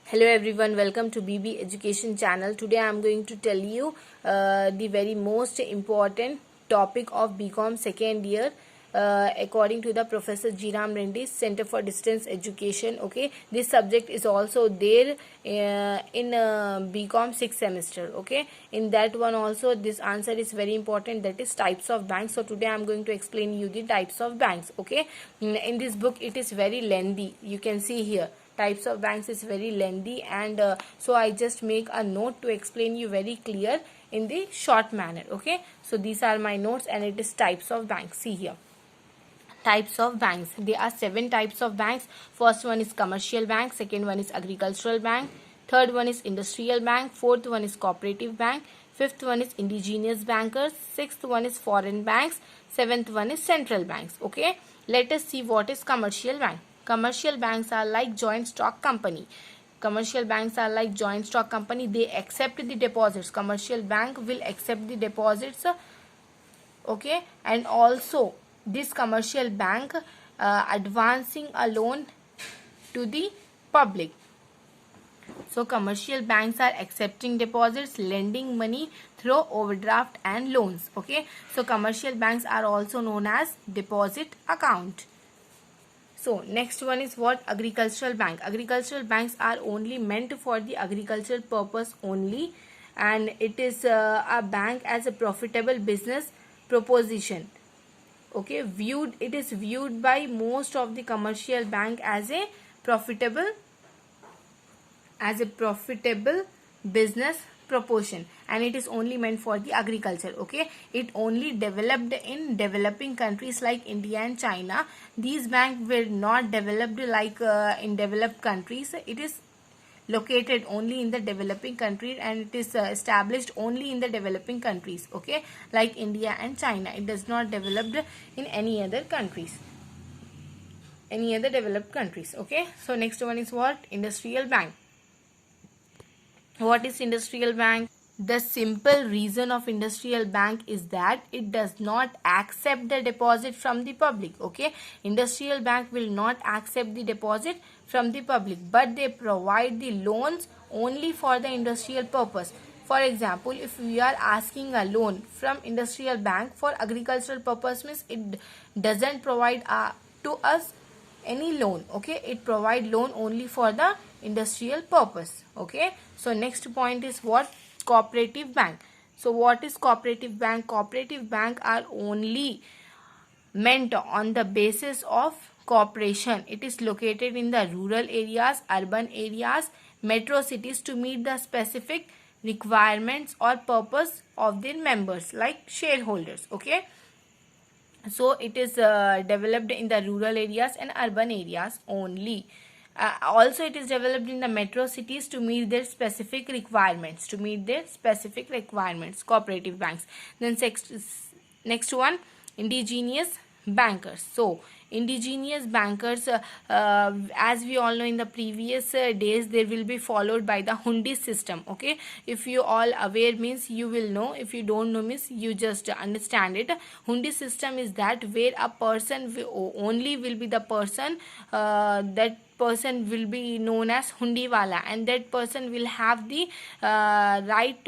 Hello everyone, welcome to BB Education channel. Today I am going to tell you the very most important topic of BCom second year according to the Professor G. Ram Reddy's Center for Distance Education. Okay, this subject is also there in BCom 6th semester. Okay, in that one also this answer is very important, that is types of banks. So today I am going to explain you the types of banks. Okay, in this book it is very lengthy, you can see here types of banks is very lengthy, and so I just make a note to explain you very clear in the short manner. Okay, so these are my notes and it is types of banks. See here, types of banks, there are 7 types of banks. First one is commercial bank, second one is agricultural bank, third one is industrial bank, fourth one is cooperative bank, fifth one is indigenous bankers, sixth one is foreign banks, seventh one is central banks. Okay, let us see what is commercial bank. Commercial banks are like joint stock company. Commercial banks are like joint stock company. They accept the deposits. Commercial bank will accept the deposits. Okay, and also this commercial bank advancing a loan to the public. So commercial banks are accepting deposits, lending money through overdraft and loans. Okay, so commercial banks are also known as deposit account. So next one is what? Agricultural bank. Agricultural banks are only meant for the agricultural purpose only, and it is a bank as a profitable business proposition. Okay, it is viewed by most of the commercial bank as a profitable business proportion, and it is only meant for the agriculture. Okay, it only developed in developing countries like India and China. These banks were not developed like in developed countries. It is located only in the developing country, and it is established only in the developing countries. Okay, like India and China, it does not developed in any other countries, any other developed countries. Okay, so next one is what? Industrial bank. What is industrial bank? The simple reason of industrial bank is that it does not accept the deposit from the public. Okay, industrial bank will not accept the deposit from the public, but they provide the loans only for the industrial purpose. For example, if we are asking a loan from industrial bank for agricultural purpose, means it doesn't provide to us any loan. Okay, it provide loan only for the industrial purpose. Okay, so next point is what? Cooperative bank. So what is cooperative bank? Cooperative bank are only meant on the basis of cooperation. It is located in the rural areas, urban areas, metro cities to meet the specific requirements or purpose of their members, like shareholders. Okay, so it is developed in the rural areas and urban areas only. Also it is developed in the metro cities to meet their specific requirements, cooperative banks. Then next one, indigenous bankers. So indigenous bankers, as we all know, in the previous days there will be followed by the hundi system. Okay, if you all aware means you will know, if you don't know means you just understand it. Hundi system is that where a person only will be the person, that person will be known as hundi wala, and that person will have the right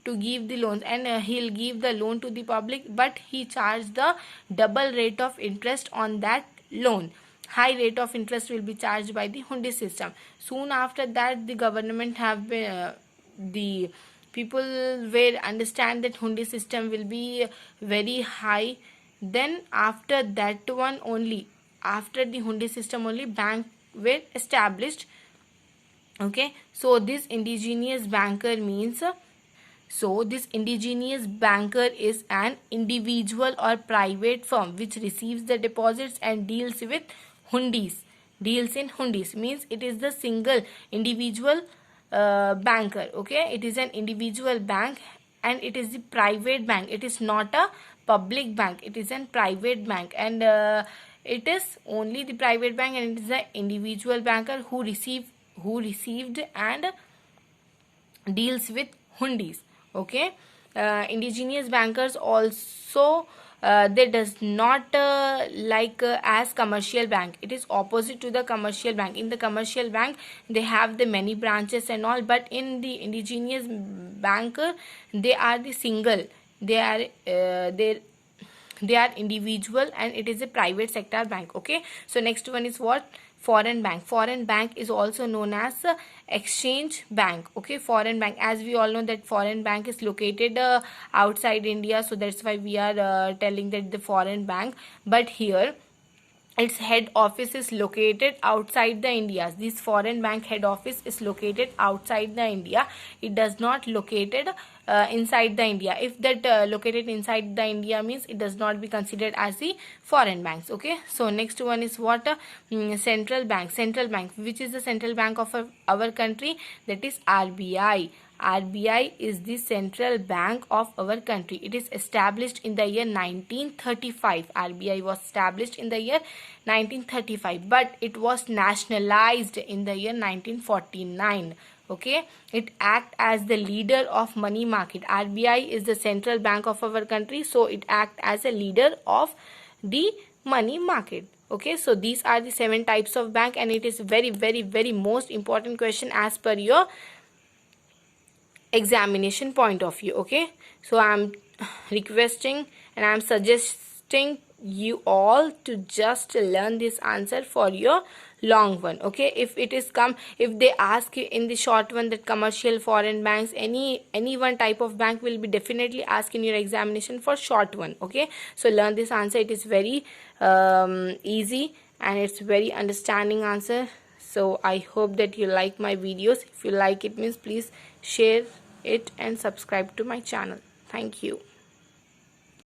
to give the loans, and he'll give the loan to the public, but he charged the double rate of interest on that loan. High rate of interest will be charged by the hundi system. Soon after that, the government have been the people will understand that hundi system will be very high. Then after that one only, after the hundi system only, bank were established. Okay, so this indigenous banker means, so this indigenous banker is an individual or private firm which receives the deposits and deals with hundis. Deals in hundis means it is the single individual banker. Okay, it is an individual bank and it is the private bank. It is not a public bank. It is a private bank, and it is only the private bank, and it is the individual banker who received and deals with hundis. Okay, indigenous bankers also they does not as commercial bank. It is opposite to the commercial bank. In the commercial bank they have the many branches and all, but in the indigenous bank they are the single. They are they are individual, and it is a private sector bank. Okay, so next one is what? Foreign bank. Foreign bank is also known as exchange bank. Okay, foreign bank, as we all know that foreign bank is located outside India, so that's why we are telling that the foreign bank. But here its head office is located outside the India. This foreign bank head office is located outside the India. It does not located inside the India. If that located inside the India means it does not be considered as the foreign banks. Okay, so next one is what? Central bank. Central bank, which is the central bank of our country? That is RBI. RBI is the central bank of our country. It is established in the year 1935. RBI was established in the year 1935, but it was nationalized in the year 1949. Okay, it act as the leader of money market. RBI is the central bank of our country, so it act as a leader of the money market. Okay, so these are the 7 types of bank, and it is very most important question as per your examination point of view. Okay, so I'm requesting and I'm suggesting you all to just learn this answer for your long one. Okay, if it is if they ask you in the short one that commercial, foreign banks, any one type of bank will be definitely asked in your examination for short one. Okay, so learn this answer. It is very easy and it's very understanding answer. So I hope that you like my videos. If you like it means please share it and subscribe to my channel. Thank you.